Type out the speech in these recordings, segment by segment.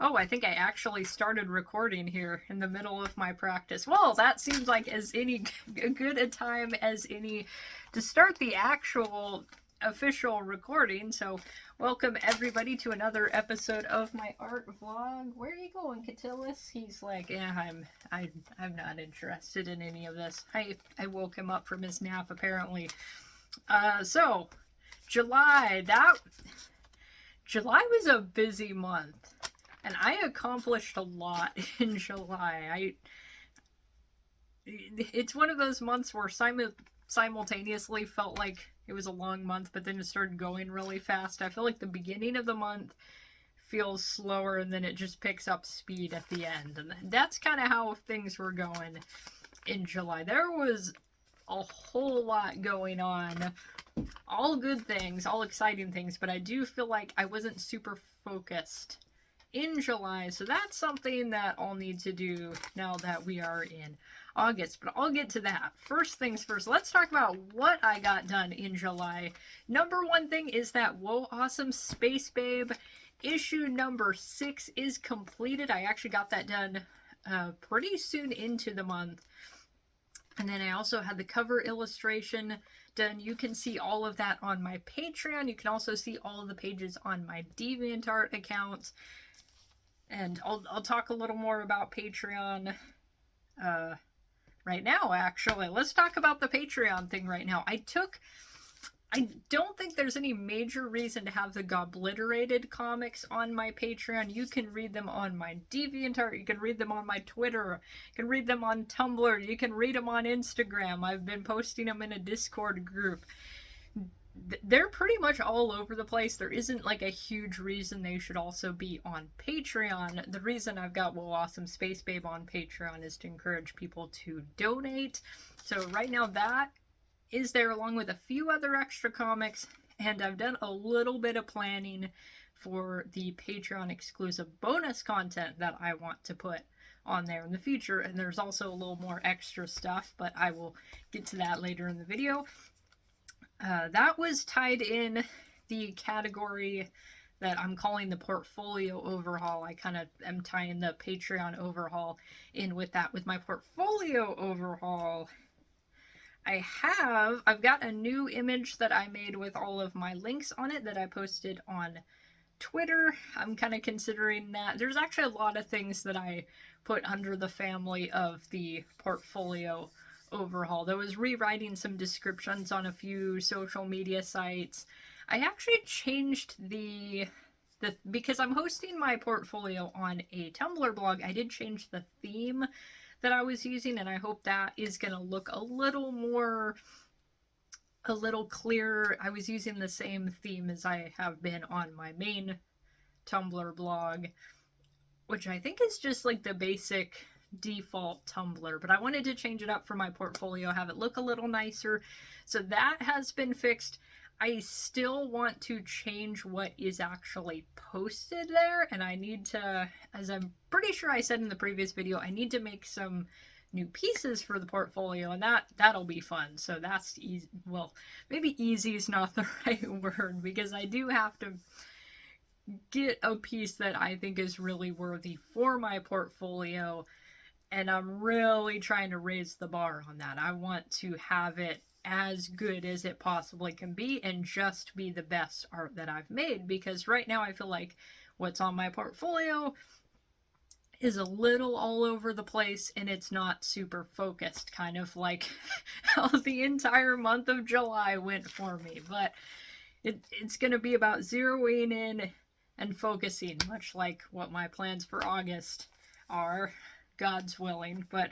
Oh, I think I actually started recording here in the middle of my practice. Well, that seems like as good a time as any to start the actual official recording. So, welcome everybody to another episode of my art vlog. Where are you going, Catullus? He's like, yeah, I'm not interested in any of this. I woke him up from his nap apparently. So July July was a busy month. And I accomplished a lot in July. It's one of those months where simultaneously felt like it was a long month, but then it started going really fast. I feel like the beginning of the month feels slower, and then it just picks up speed at the end. And that's kind of how things were going in July. There was a whole lot going on. All good things, all exciting things, but I do feel like I wasn't super focused in July, so that's something that I'll need to do now that we are in August, but I'll get to that. First things first, let's talk about what I got done in July. Number one thing is that Whoa Awesome Space Babe issue number 6 is completed. I actually got that done pretty soon into the month. And then I also had the cover illustration done. You can see all of that on my Patreon. You can also see all of the pages on my DeviantArt account. And I'll talk a little more about Patreon right now, actually. Let's talk about the Patreon thing right now. I don't think there's any major reason to have the Gobliterated comics on my Patreon. You can read them on my DeviantArt, you can read them on my Twitter, you can read them on Tumblr, you can read them on Instagram. I've been posting them in a Discord group. They're pretty much all over the place. There isn't like a huge reason they should also be on Patreon. The reason I've got Whoa Awesome Space Babe on Patreon is to encourage people to donate. So right now that is there along with a few other extra comics, and I've done a little bit of planning for the Patreon exclusive bonus content that I want to put on there in the future, and there's also a little more extra stuff, but I will get to that later in the video. That was tied in the category that I'm calling the portfolio overhaul. I kind of am tying the Patreon overhaul in with that. With my portfolio overhaul, I've got a new image that I made with all of my links on it that I posted on Twitter. I'm kind of considering that. There's actually a lot of things that I put under the family of the portfolio overhaul. There was rewriting some descriptions on a few social media sites. I actually changed because I'm hosting my portfolio on a Tumblr blog, I did change the theme that I was using, and I hope that is going to look a little clearer. I was using the same theme as I have been on my main Tumblr blog, which I think is just like the basic default Tumblr, but I wanted to change it up for my portfolio, have it look a little nicer. So that has been fixed. I still want to change what is actually posted there, and I need to, as I'm pretty sure I said in the previous video, I need to make some new pieces for the portfolio, and that'll be fun. So that's easy. Well, maybe easy is not the right word, because I do have to get a piece that I think is really worthy for my portfolio, and I'm really trying to raise the bar on that. I want to have it as good as it possibly can be and just be the best art that I've made, because right now I feel like what's on my portfolio is a little all over the place and it's not super focused, kind of like how the entire month of July went for me. But it's going to be about zeroing in and focusing, much like what my plans for August are, God's willing. But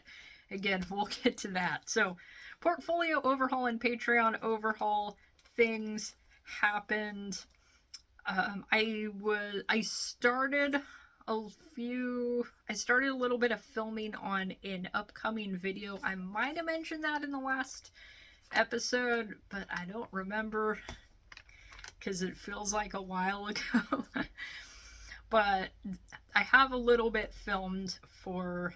again, we'll get to that. So portfolio overhaul and Patreon overhaul things happened. I started a little bit of filming on an upcoming video. I might have mentioned that in the last episode, but I don't remember because it feels like a while ago. But I have a little bit filmed for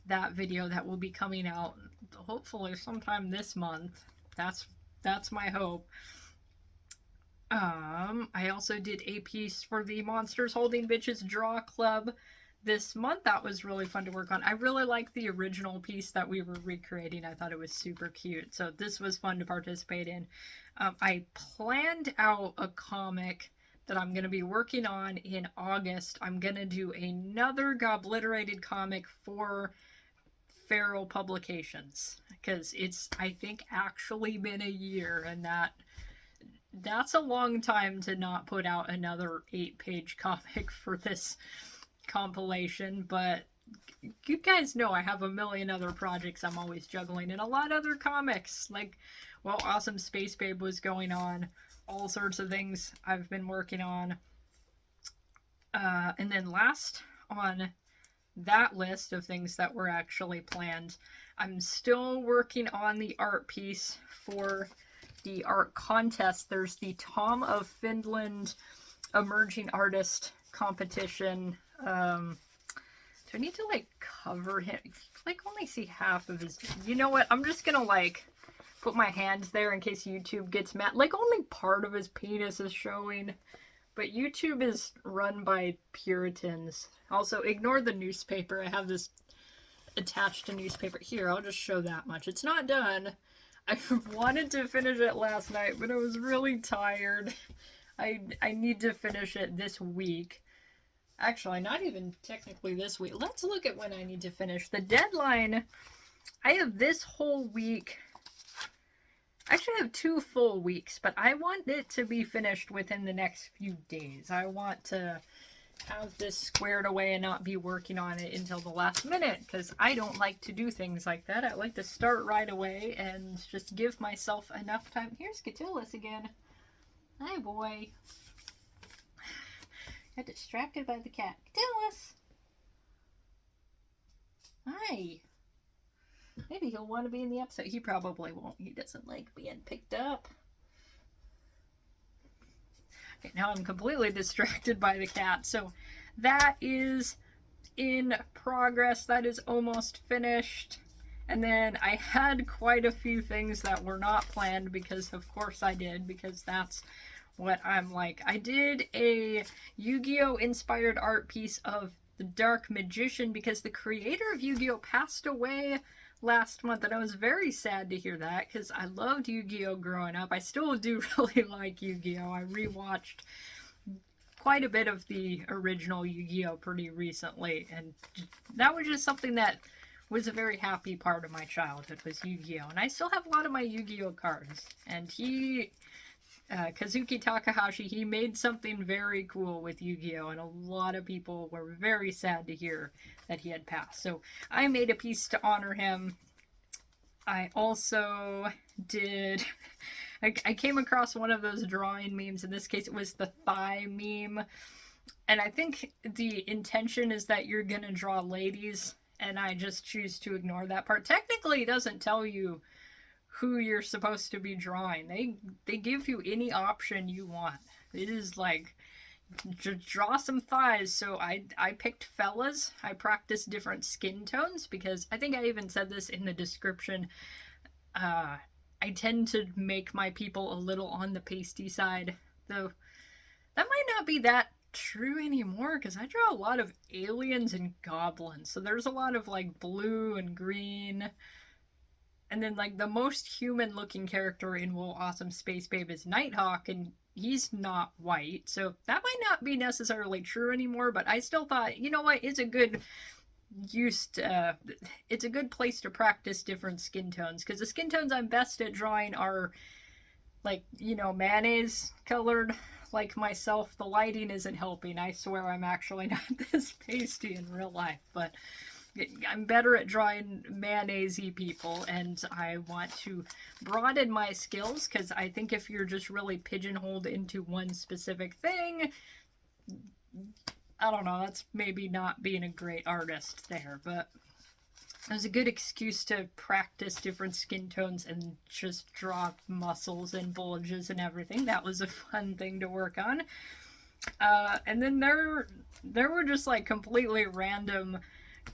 that video that will be coming out hopefully sometime this month. That's my hope. I also did a piece for the Monsters Holding Bitches Draw Club this month. That was really fun to work on. I really liked the original piece that we were recreating. I thought it was super cute. So this was fun to participate in. I planned out a comic that I'm going to be working on in August. I'm going to do another Gobliterated comic for Feral Publications because it's, I think, actually been a year, and that's a long time to not put out another 8-page comic for this compilation, but you guys know I have a million other projects I'm always juggling, and a lot of other comics, like, well, Awesome Space Babe was going on, all sorts of things I've been working on. And then last on that list of things that were actually planned, I'm still working on the art piece for the art contest. There's the Tom of Finland Emerging Artist competition. Do I need to like cover him? Like only see half of his. You know what? I'm just gonna like put my hands there in case YouTube gets mad. Like only part of his penis is showing, but YouTube is run by Puritans. Also, ignore the newspaper. I have this attached to newspaper. Here, I'll just show that much. It's not done. I wanted to finish it last night, but I was really tired. I need to finish it this week. Actually, not even technically this week. Let's look at when I need to finish. The deadline, I have this whole week. Actually, I have 2 full weeks, but I want it to be finished within the next few days. I want to have this squared away and not be working on it until the last minute, because I don't like to do things like that. I like to start right away and just give myself enough time. Here's Catullus again. Hi, boy. Got distracted by the cat. Catullus! Hi. Maybe he'll want to be in the episode. He probably won't. He doesn't like being picked up. Okay, now I'm completely distracted by the cat. So that is in progress. That is almost finished. And then I had quite a few things that were not planned because of course I did, because that's what I'm like. I did a Yu-Gi-Oh! Inspired art piece of the Dark Magician because the creator of Yu-Gi-Oh! Passed away last month, and I was very sad to hear that because I loved Yu-Gi-Oh! Growing up. I still do really like Yu-Gi-Oh! I rewatched quite a bit of the original Yu-Gi-Oh! Pretty recently, and that was just something that was a very happy part of my childhood, was Yu-Gi-Oh! And I still have a lot of my Yu-Gi-Oh! cards, and Kazuki Takahashi, he made something very cool with Yu-Gi-Oh! And a lot of people were very sad to hear that he had passed. So I made a piece to honor him. I also did... I came across one of those drawing memes. In this case, it was the thigh meme. And I think the intention is that you're gonna draw ladies, and I just choose to ignore that part. Technically, it doesn't tell you who you're supposed to be drawing. They give you any option you want. It is like, just draw some thighs. So I picked fellas. I practiced different skin tones because I think I even said this in the description. I tend to make my people a little on the pasty side, though that might not be that true anymore because I draw a lot of aliens and goblins. So there's a lot of like blue and green. And then, like, the most human-looking character in Wool Awesome Space Babe is Nighthawk, and he's not white. So that might not be necessarily true anymore, but I still thought, you know what, it's a good it's a good place to practice different skin tones, because the skin tones I'm best at drawing are, like, you know, mayonnaise-colored, like myself. The lighting isn't helping. I swear I'm actually not this pasty in real life, but I'm better at drawing mayonnaise-y people, and I want to broaden my skills, because I think if you're just really pigeonholed into one specific thing, I don't know, that's maybe not being a great artist there, but it was a good excuse to practice different skin tones and just draw muscles and bulges and everything. That was a fun thing to work on. And then there were just like completely random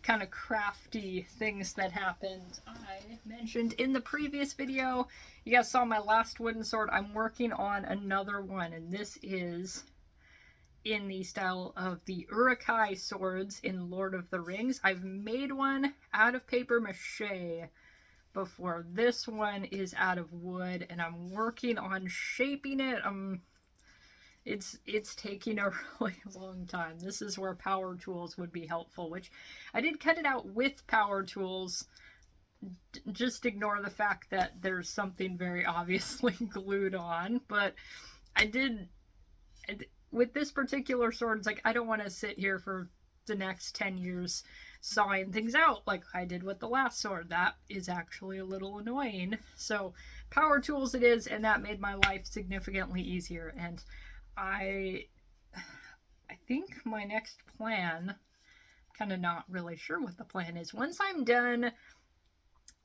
kind of crafty things that happened. I mentioned in the previous video, you guys saw my last wooden sword. I'm working on another one, and this is in the style of the Uruk-hai swords in Lord of the Rings. I've made one out of paper mache before. This one is out of wood, and I'm working on shaping it. It's taking a really long time. This is where power tools would be helpful, which I did cut it out with power tools. Just ignore the fact that there's something very obviously glued on, but I did, with this particular sword, it's like I don't want to sit here for the next 10 years sawing things out like I did with the last sword. That is actually a little annoying. So power tools it is, and that made my life significantly easier. And I think my next plan, kind of not really sure what the plan is. Once I'm done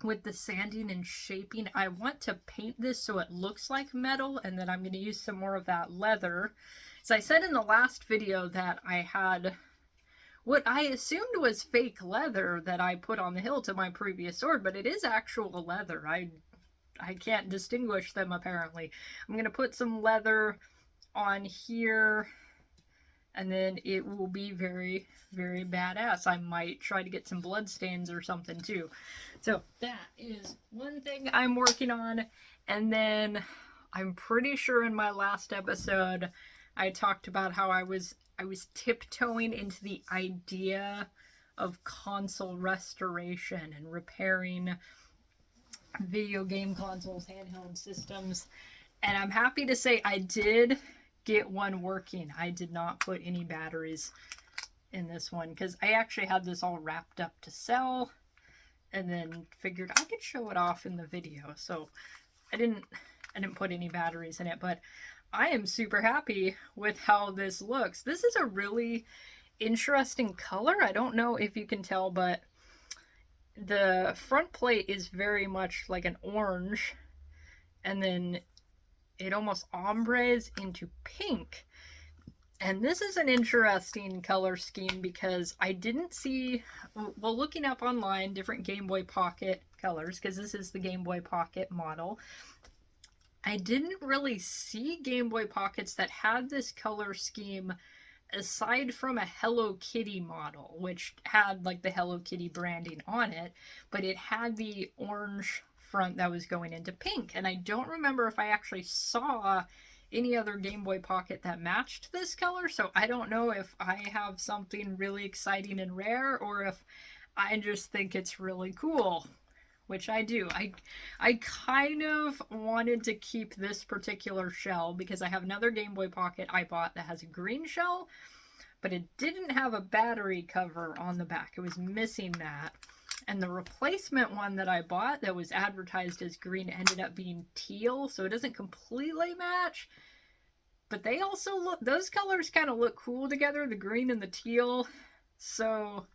with the sanding and shaping, I want to paint this so it looks like metal, and then I'm going to use some more of that leather. As I said in the last video that I had what I assumed was fake leather that I put on the hilt of my previous sword, but it is actual leather. I can't distinguish them apparently. I'm going to put some leather on here, and then it will be very, very badass. I might try to get some blood stains or something too. So that is one thing I'm working on. And then I'm pretty sure in my last episode I talked about how I was tiptoeing into the idea of console restoration and repairing video game consoles, handheld systems. And I'm happy to say I did get one working. I did not put any batteries in this one because I actually had this all wrapped up to sell, and then figured I could show it off in the video. So I didn't put any batteries in it, but I am super happy with how this looks. This is a really interesting color. I don't know if you can tell, but the front plate is very much like an orange, and then it almost ombres into pink. And this is an interesting color scheme because I didn't see, well, looking up online different Game Boy Pocket colors, because this is the Game Boy Pocket model, I didn't really see Game Boy Pockets that had this color scheme aside from a Hello Kitty model, which had like the Hello Kitty branding on it, but it had the orange front that was going into pink. And I don't remember if I actually saw any other Game Boy Pocket that matched this color, so I don't know if I have something really exciting and rare or if I just think it's really cool, which I do. I kind of wanted to keep this particular shell because I have another Game Boy Pocket I bought that has a green shell, but it didn't have a battery cover on the back. It was missing that. And the replacement one that I bought that was advertised as green ended up being teal, so it doesn't completely match. But they also look, those colors kind of look cool together, the green and the teal. So,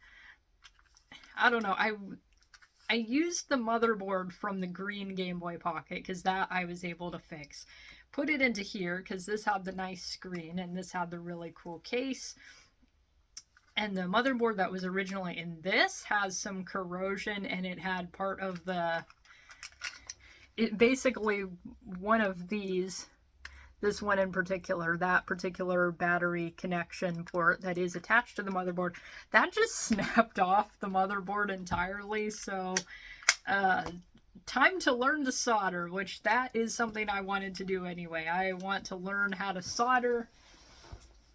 I don't know. I used the motherboard from the green Game Boy Pocket because that I was able to fix. Put it into here because this had the nice screen and this had the really cool case. And the motherboard that was originally in this has some corrosion, and it had part of the, basically one of these, this one in particular, that particular battery connection port that is attached to the motherboard, that just snapped off the motherboard entirely. So time to learn to solder, which that is something I wanted to do anyway. I want to learn how to solder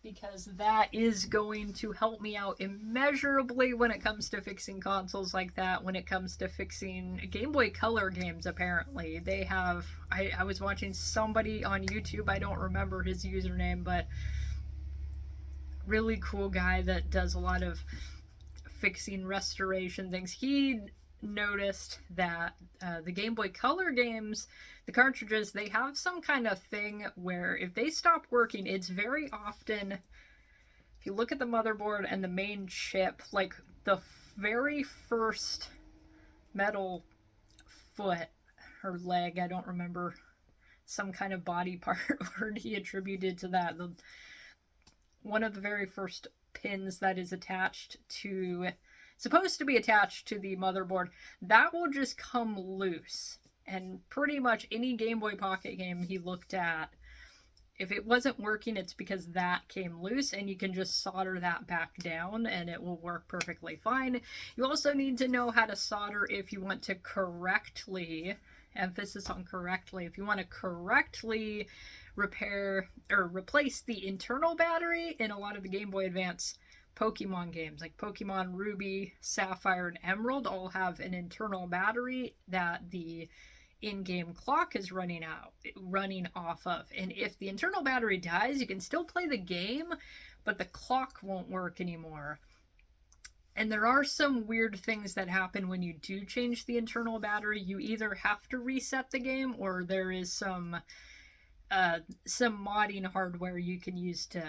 because that is going to help me out immeasurably when it comes to fixing consoles like that, when it comes to fixing Game Boy Color games. Apparently they have, I was watching somebody on YouTube, I don't remember his username, but really cool guy that does a lot of fixing restoration things. He noticed that the Game Boy Color games, the cartridges, they have some kind of thing where if they stop working, it's very often, if you look at the motherboard and the main chip, like the very first metal foot or leg, I don't remember, some kind of body part word he attributed to that. One of the very first pins that is attached to supposed to be attached to the motherboard, that will just come loose. And pretty much any Game Boy Pocket game he looked at, if it wasn't working, it's because that came loose, and you can just solder that back down and it will work perfectly fine. You also need to know how to solder if you want to correctly, emphasis on correctly, if you want to correctly repair or replace the internal battery in a lot of the Game Boy Advance Pokemon games, like Pokemon Ruby, Sapphire, and Emerald, all have an internal battery that the in-game clock is running off of. And if the internal battery dies, you can still play the game, but the clock won't work anymore. And there are some weird things that happen when you do change the internal battery. You either have to reset the game, or there is some modding hardware you can use to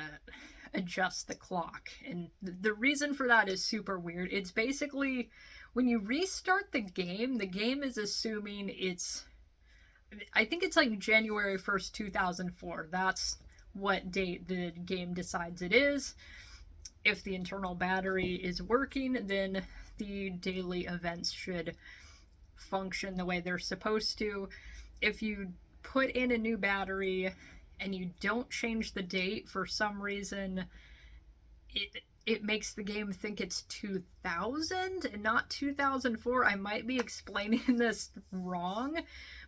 adjust the clock. And the reason for that is super weird. It's basically when you restart the game is assuming I think it's like January 1st, 2004. That's what date the game decides it is. If the internal battery is working, then the daily events should function the way they're supposed to. If you put in a new battery and you don't change the date for some reason, it makes the game think it's 2000 and not 2004. I might be explaining this wrong,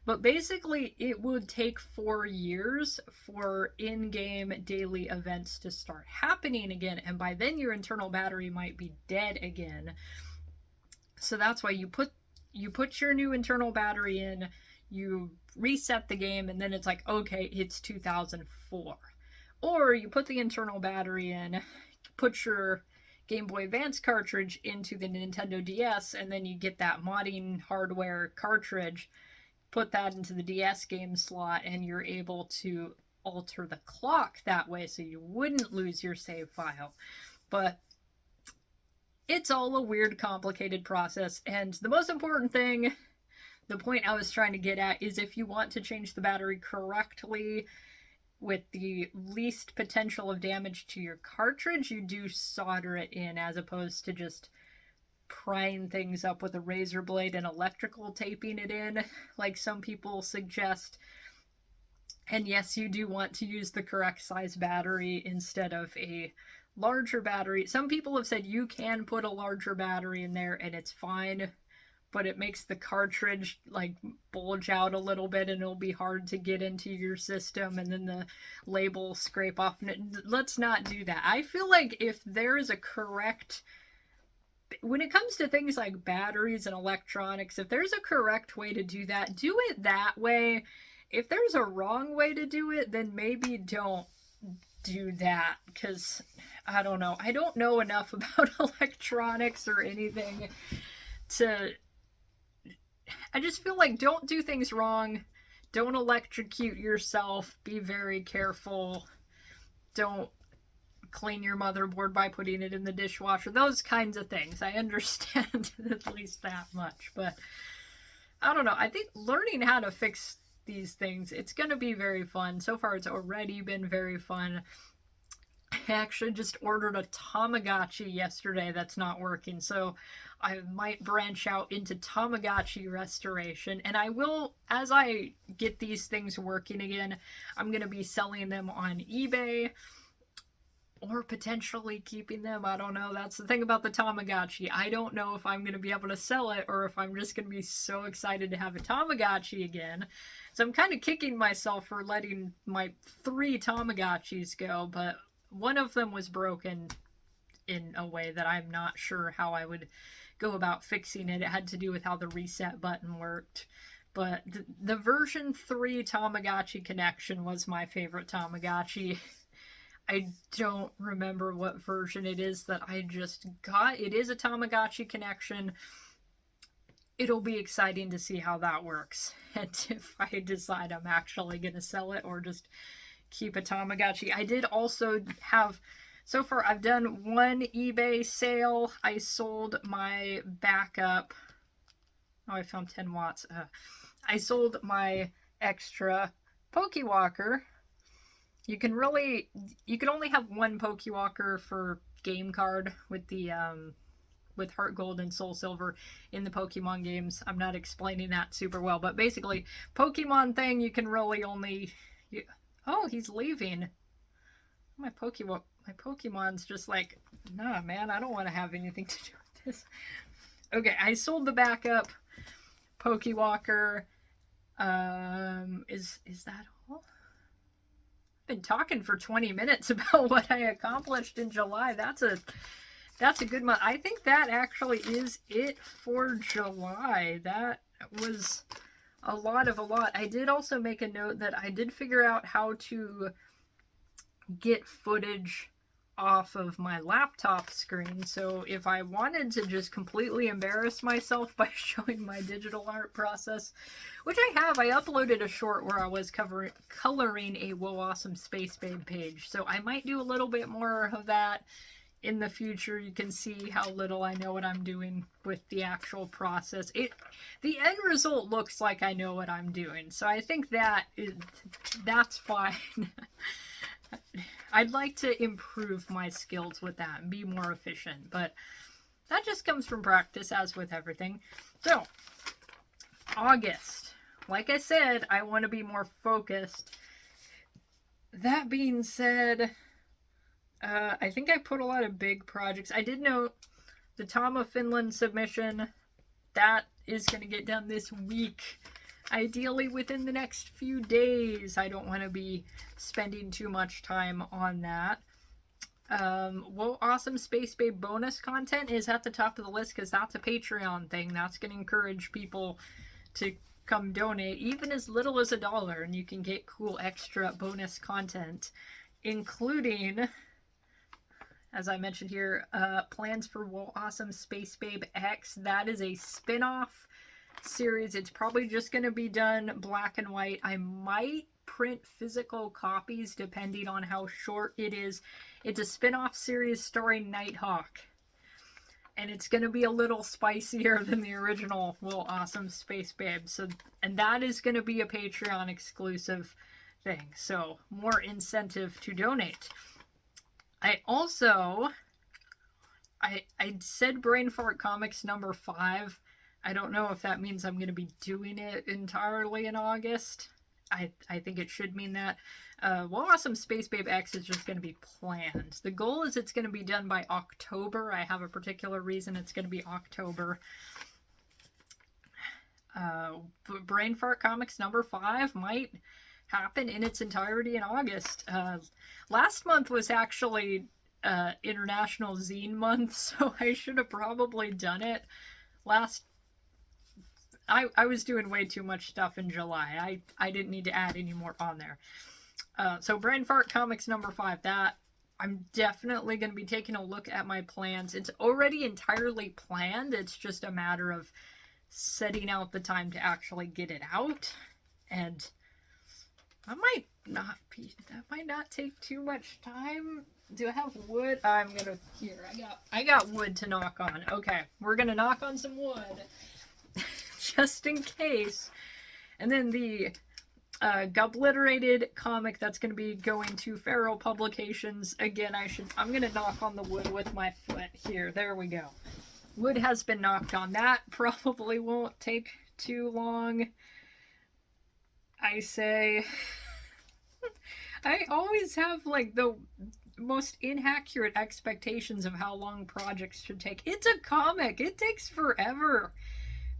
but basically it would take 4 years for in-game daily events to start happening again, and by then your internal battery might be dead again. So that's why you put your new internal battery in, you reset the game, and then it's like, okay, it's 2004. Or you put the internal battery in, put your Game Boy Advance cartridge into the Nintendo DS, and then you get that modding hardware cartridge, put that into the DS game slot, and you're able to alter the clock that way so you wouldn't lose your save file. But it's all a weird, complicated process, and the most important thing, the point I was trying to get at, is if you want to change the battery correctly with the least potential of damage to your cartridge, you do solder it in, as opposed to just prying things up with a razor blade and electrical taping it in, like some people suggest. And yes, you do want to use the correct size battery instead of a larger battery. Some people have said you can put a larger battery in there and it's fine, but it makes the cartridge like bulge out a little bit and it'll be hard to get into your system, and then the label scrape off. Let's not do that. I feel like if there is a correct, when it comes to things like batteries and electronics, if there's a correct way to do that, do it that way. If there's a wrong way to do it, then maybe don't do that, because I don't know. I don't know enough about electronics or anything to... I just feel like don't do things wrong. Don't electrocute yourself. Be very careful. Don't clean your motherboard by putting it in the dishwasher. Those kinds of things. I understand at least that much. But I don't know. I think learning how to fix these things, it's going to be very fun. So far, it's already been very fun. I actually just ordered a Tamagotchi yesterday that's not working, so I might branch out into Tamagotchi restoration. And I will, as I get these things working again, I'm going to be selling them on eBay, or potentially keeping them. I don't know. That's the thing about the Tamagotchi. I don't know if I'm going to be able to sell it, or if I'm just going to be so excited to have a Tamagotchi again. So I'm kind of kicking myself for letting my 3 Tamagotchis go, but one of them was broken in a way that I'm not sure how I would go about fixing it. It had to do with how the reset button worked. But the version 3 Tamagotchi connection was my favorite Tamagotchi. I don't remember what version it is that I just got. It is a Tamagotchi connection. It'll be exciting to see how that works, and if I decide I'm actually going to sell it or just keep a Tamagotchi. I did also have, so far I've done 1 eBay sale. I sold my backup. Oh, I found 10 watts. I sold my extra Pokewalker. You can only have 1 Pokewalker for game card with the with Heart Gold and Soul Silver in the Pokemon games. I'm not explaining that super well, but basically, Pokemon thing, you can really only... Oh, he's leaving. My Pokemon's just like, nah, man, I don't want to have anything to do with this. Okay, I sold the backup Pokewalker. Is that all? I've been talking for 20 minutes about what I accomplished in July. That's a good month. I think that actually is it for July. That was a lot. I did also make a note that I did figure out how to get footage off of my laptop screen, so if I wanted to just completely embarrass myself by showing my digital art process, which I have, I uploaded a short where I was coloring a Whoa Awesome Space Babe page, so I might do a little bit more of that in the future. You can see how little I know what I'm doing with the actual process. The end result looks like I know what I'm doing, so I think that's fine. I'd like to improve my skills with that and be more efficient, but that just comes from practice, as with everything. So, August. Like I said, I want to be more focused. That being said, I think I put a lot of big projects. I did note the Tom of Finland submission. That is going to get done this week. Ideally within the next few days. I don't want to be spending too much time on that. Whoa Awesome Space Babe bonus content is at the top of the list because that's a Patreon thing. That's going to encourage people to come donate, even as little as $1, and you can get cool extra bonus content, including, as I mentioned here, plans for Whoa Awesome Space Babe X. That is a spin-off series. It's probably just going to be done black and white. I might print physical copies depending on how short it is. It's a spin-off series starring Nighthawk, and it's going to be a little spicier than the original Whoa Awesome Space Babe. So, and that is going to be a Patreon exclusive thing, so more incentive to donate. I also I said Brain Fart Comics number 5. I don't know if that means I'm going to be doing it entirely in August. I think it should mean that. Whoa Awesome Space Babe X is just going to be planned. The goal is it's going to be done by October. I have a particular reason it's going to be October. Brain Fart Comics number 5 might happen in its entirety in August. Last month was actually International Zine Month, so I should have probably done it I was doing way too much stuff in July. I didn't need to add any more on there. So Brain Fart Comics number 5, that I'm definitely going to be taking a look at my plans. It's already entirely planned. It's just a matter of setting out the time to actually get it out. And that might not take too much time. Do I have wood? I got wood to knock on. Okay, we're going to knock on some wood. Just in case. And then the Gubliterated comic that's going to be going to Feral Publications. Again, I'm going to knock on the wood with my foot here. There we go. Wood has been knocked on. That probably won't take too long. I say... I always have, like, the most inaccurate expectations of how long projects should take. It's a comic. It takes forever.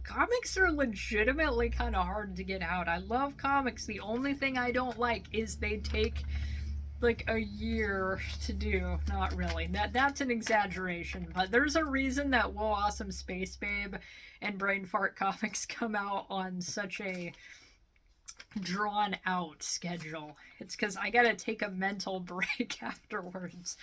Comics are legitimately kind of hard to get out. I love comics. The only thing I don't like is they take like a year to do. Not really. That's an exaggeration. But there's a reason that Whoa Awesome Space Babe and Brain Fart Comics come out on such a drawn out schedule. It's because I gotta take a mental break afterwards.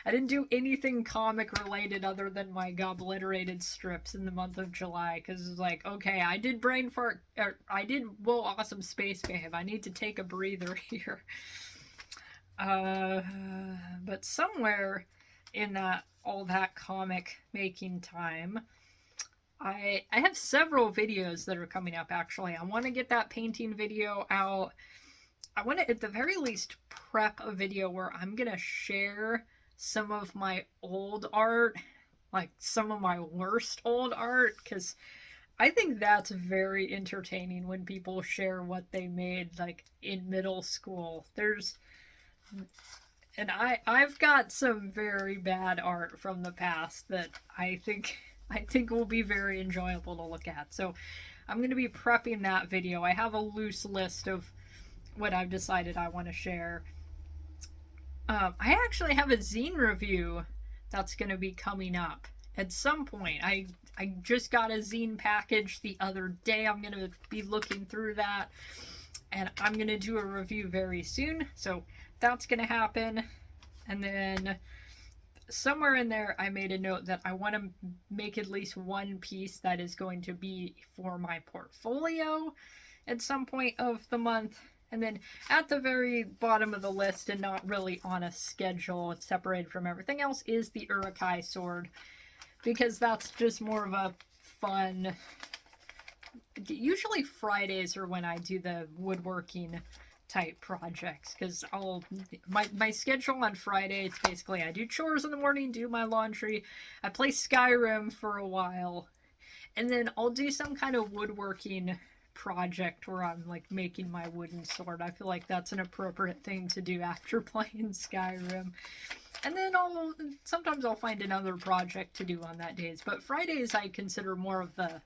I didn't do anything comic related other than my Gubliterated strips in the month of July, because it's like, okay, I did Whoa Awesome Space Babe. I need to take a breather here. But somewhere in all that comic making time, I have several videos that are coming up, actually. I want to get that painting video out. I want to, at the very least, prep a video where I'm going to share some of my old art, like some of my worst old art, because I think that's very entertaining when people share what they made like in middle school. And I've got some very bad art from the past that I think will be very enjoyable to look at. So I'm going to be prepping that video. I have a loose list of what I've decided I want to share. I actually have a zine review that's going to be coming up at some point. I just got a zine package the other day. I'm going to be looking through that, and I'm going to do a review very soon. So that's going to happen. And then somewhere in there I made a note that I want to make at least one piece that is going to be for my portfolio at some point of the month. And then at the very bottom of the list, and not really on a schedule, it's separated from everything else, is the Urukai sword, because that's just more of a fun... Usually Fridays are when I do the woodworking type projects, because my schedule on Friday, it's basically I do chores in the morning, do my laundry, I play Skyrim for a while, and then I'll do some kind of woodworking project where I'm like making my wooden sword. I feel like that's an appropriate thing to do after playing Skyrim. And then sometimes I'll find another project to do on that days, but Fridays I consider more of the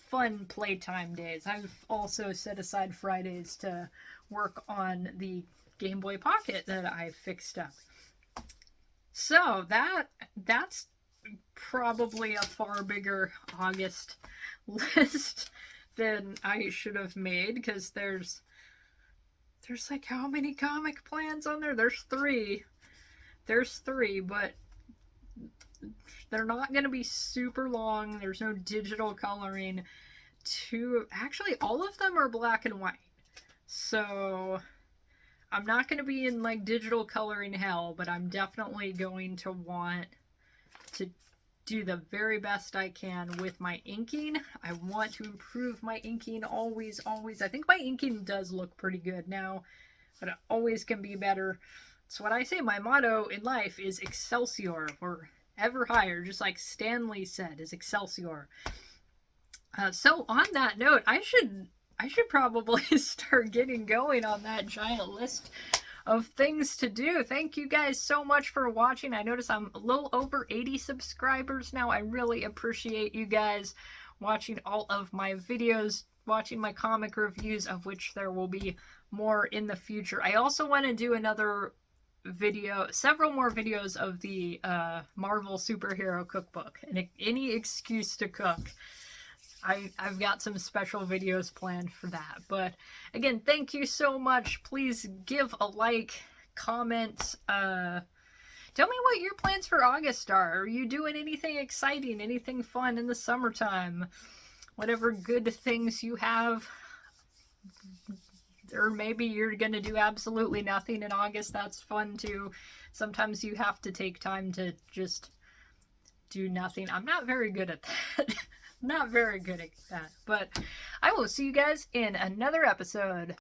fun playtime days. I've also set aside Fridays to work on the Game Boy Pocket that I fixed up. So that's probably a far bigger August list than I should have made, because there's like, how many comic plans on there? There's three, but they're not going to be super long. There's no digital coloring. Actually, all of them are black and white. So I'm not going to be in like digital coloring hell, but I'm definitely going to want to do the very best I can with my inking. I want to improve my inking always. I think my inking does look pretty good now, but it always can be better. That's what I say. My motto in life is Excelsior, or ever higher, just like Stanley said, is Excelsior. So on that note, I should probably start getting going on that giant list of things to do. Thank you guys so much for watching. I notice I'm a little over 80 subscribers now. I really appreciate you guys watching all of my videos, watching my comic reviews, of which there will be more in the future. I also want to do another video, several more videos of the Marvel superhero cookbook, and any excuse to cook. I've got some special videos planned for that. But again, thank you so much. Please give a like, comment, tell me what your plans for August are. Are you doing anything exciting, anything fun in the summertime? Whatever good things you have. Or maybe you're going to do absolutely nothing in August. That's fun too. Sometimes you have to take time to just do nothing. I'm not very good at that. Not very good at that. But I will see you guys in another episode.